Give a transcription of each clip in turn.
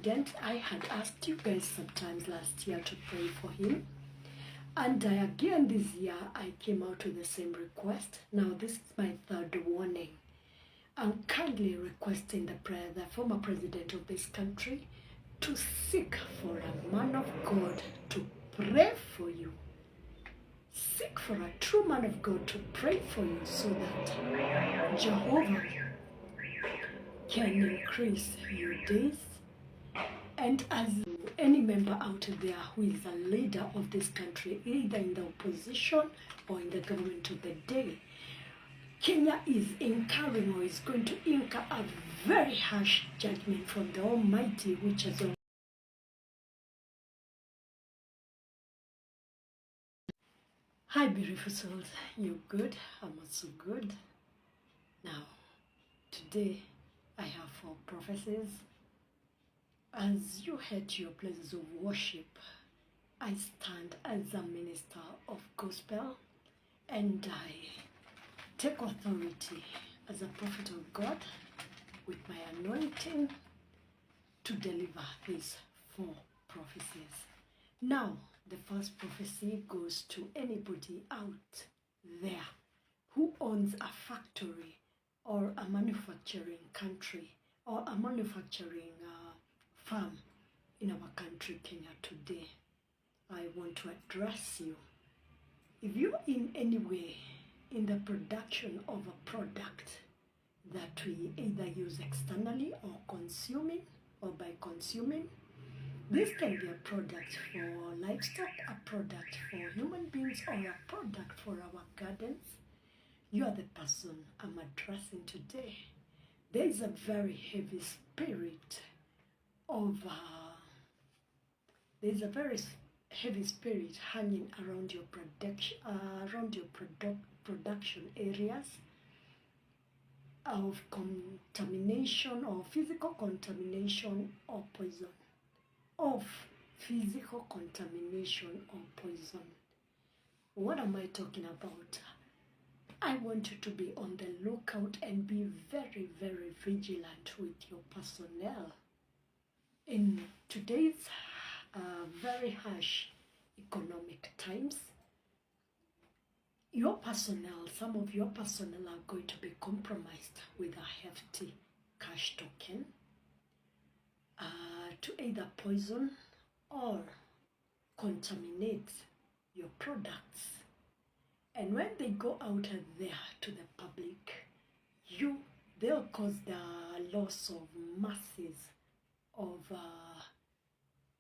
president, I had asked you guys sometimes last year to pray for him. And again this year, I came out with the same request. Now this is my third warning. I'm kindly requesting the former president of this country to seek for a man of God to pray for you. Seek for a true man of God to pray for you so that Jehovah can increase your days. And as any member out there who is a leader of this country, either in the opposition or in the government of the day, Kenya is incurring or is going to incur a very harsh judgment from the Almighty, which has already. Hi beautiful souls, you good? I'm also good. Now, today I have 4 prophecies. As you head to your places of worship, I stand as a minister of gospel and I take authority as a prophet of God with my anointing to deliver these 4 prophecies. Now, the first prophecy goes to anybody out there who owns a factory or a manufacturing country or a manufacturing farm in our country, Kenya, today. I want to address you. If you're in any way in the production of a product that we either use externally or consuming or by consuming, this can be a product for livestock, a product for human beings, or a product for our gardens. You are the person I'm addressing today. There is a very heavy spirit of hanging around your production areas of contamination or physical contamination or poison. What am I talking about? I want you to be on the lookout and be very, very vigilant with your personnel. In today's very harsh economic times, some of your personnel are going to be compromised with a hefty cash token to either poison or contaminate your products. And when they go out there to the public, they'll cause the loss of masses of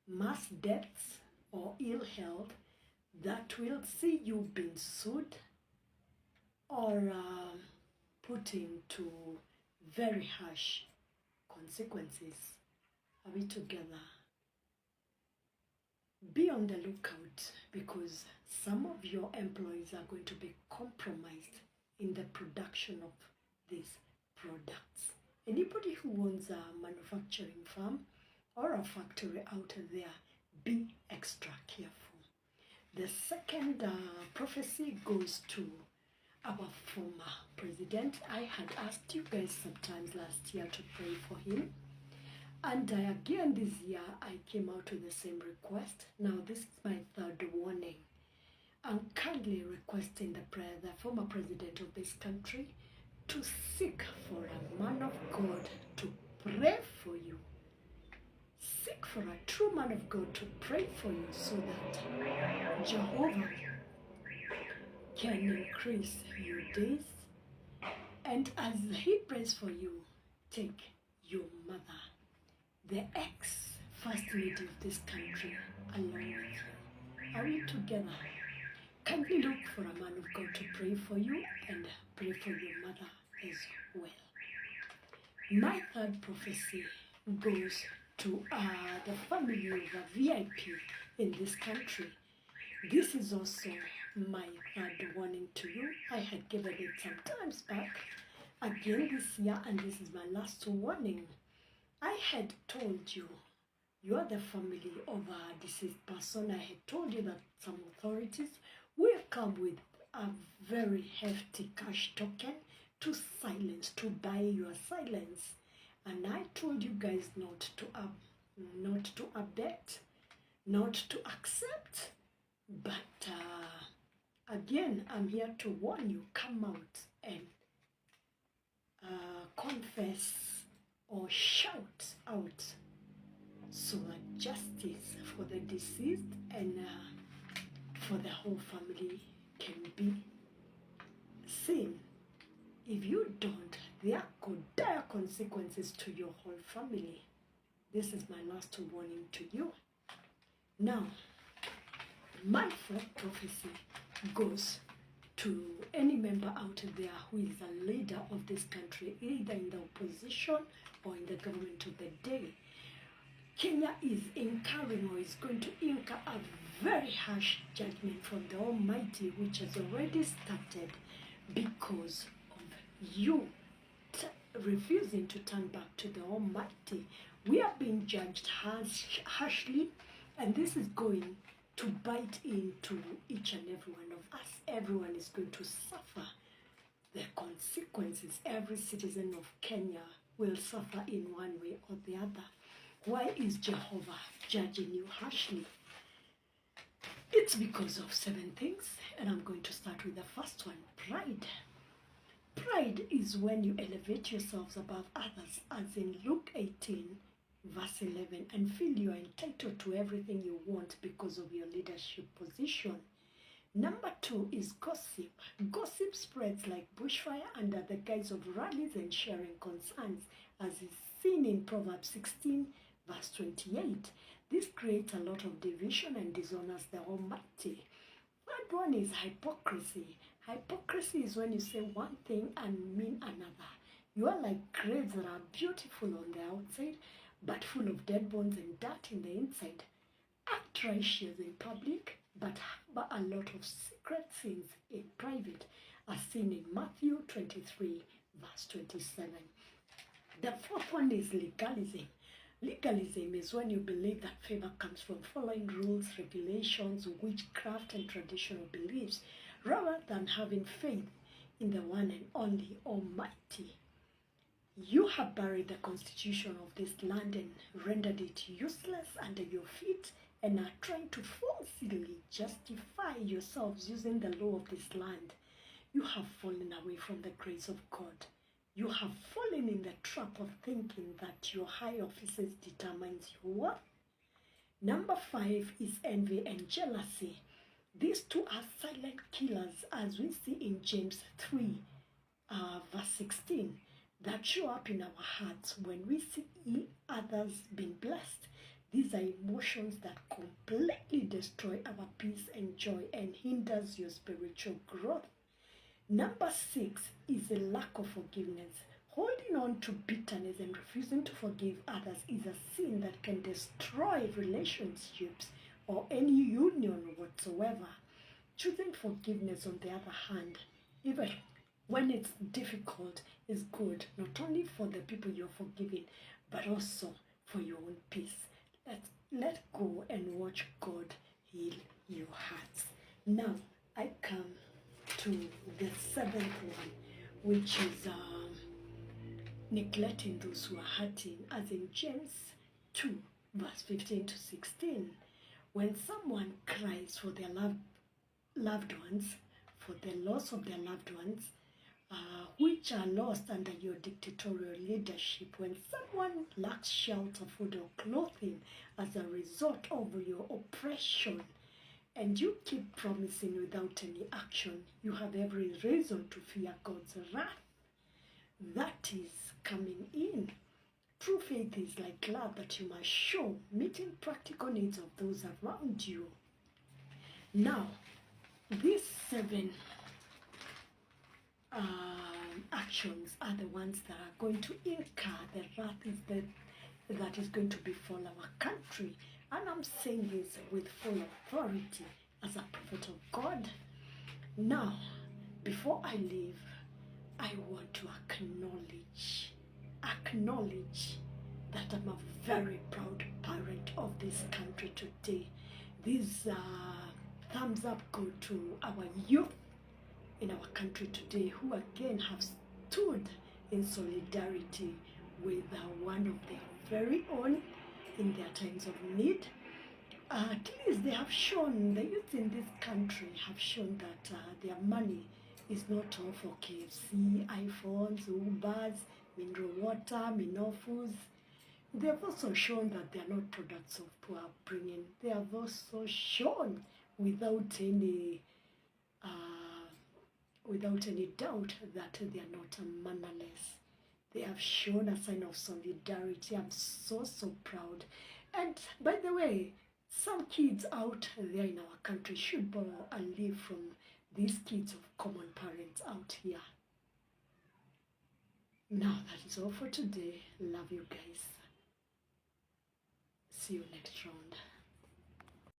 mass deaths or ill health that will see you being sued or put into very harsh consequences. Are we together? Be on the lookout because some of your employees are going to be compromised in the production of these products. Anybody who owns a manufacturing farm or a factory out there, be extra careful. The second prophecy goes to our former president. I had asked you guys sometimes last year to pray for him. And again this year, I came out with the same request. Now this is my third warning. I'm kindly requesting the former president of this country to seek for a man of God to pray for you. Seek for a true man of God to pray for you so that Jehovah can increase your days. And as he prays for you, take your mother, the ex-first lady of this country, along with you. Are we together? Kindly look for a man of God to pray for you and pray for your mother as well. My third prophecy goes to the family of a VIP in this country. This is also my third warning to you. I had given it some times back, again this year, and this is my last warning. I had told you, you are the family of a deceased person. I had told you that some authorities will come with a very hefty cash token to silence, to buy your silence. And I told you guys not not to abet, not to accept. But again, I'm here to warn you, come out and confess or shout out so that justice for the deceased and for the whole family can be seen. If you don't, there are dire consequences to your whole family. This is my last warning to you. Now, my fourth prophecy goes to any member out there who is a leader of this country, either in the opposition or in the government of the day. Kenya is incurring or is going to incur a very harsh judgment from the Almighty, which has already started because of you refusing to turn back to the Almighty. We are being judged harshly, and this is going to bite into each and every one of us. Everyone is going to suffer the consequences. Every citizen of Kenya will suffer in one way or the other. Why is Jehovah judging you harshly? It's because of 7 things, and I'm going to start with the first one, pride. Pride is when you elevate yourselves above others, as in Luke 18, verse 11, and feel you are entitled to everything you want because of your leadership position. Number 2 is gossip. Gossip spreads like bushfire under the guise of rallies and sharing concerns, as is seen in Proverbs 16, verse 28. This creates a lot of division and dishonors the Almighty. Third one is hypocrisy. Hypocrisy is when you say one thing and mean another. You are like grapes that are beautiful on the outside, but full of dead bones and dirt in the inside. Act righteous in public, but harbor a lot of secret sins in private, as seen in Matthew 23, verse 27. The fourth one is legalism. Legalism is when you believe that favor comes from following rules, regulations, witchcraft, and traditional beliefs, rather than having faith in the one and only Almighty. You have buried the constitution of this land and rendered it useless under your feet, and are trying to falsely justify yourselves using the law of this land. You have fallen away from the grace of God. You have fallen in the trap of thinking that your high offices determines your worth. Number 5 is envy and jealousy. These two are silent killers, as we see in James 3, verse 16, that show up in our hearts when we see others being blessed. These are emotions that completely destroy our peace and joy and hinders your spiritual growth. Number 6 is a lack of forgiveness. Holding on to bitterness and refusing to forgive others is a sin that can destroy relationships or any union whatsoever. Choosing forgiveness, on the other hand, even when it's difficult, is good, not only for the people you're forgiving, but also for your own peace. Let go and watch God heal your hearts. Now, I come to the 7th one, which is neglecting those who are hurting, as in James 2, verse 15 to 16. When someone cries for their loved ones, for the loss of their loved ones, which are lost under your dictatorial leadership, when someone lacks shelter, food, or clothing as a result of your oppression, and you keep promising without any action, you have every reason to fear God's wrath. That is coming in. True faith is like love that you must show, meeting practical needs of those around you. Now, these 7 actions are the ones that are going to incur the wrath that is going to befall our country. And I'm saying this with full authority as a prophet of God. Now, before I leave, I want to acknowledge that I'm a very proud parent of this country today. These thumbs up go to our youth in our country today, who again have stood in solidarity with one of their very own in their times of need. At least they have shown, the youth in this country have shown that their money is not all for KFC, iPhones, Ubers, mineral water, Minofus. They have also shown that they are not products of poor upbringing. They have also shown without any doubt that they are not mannerless. They have shown a sign of solidarity. I'm so proud. And by the way, some kids out there in our country should borrow and live from these kids of common parents out here. Now that is all for today. Love you guys. See you next round.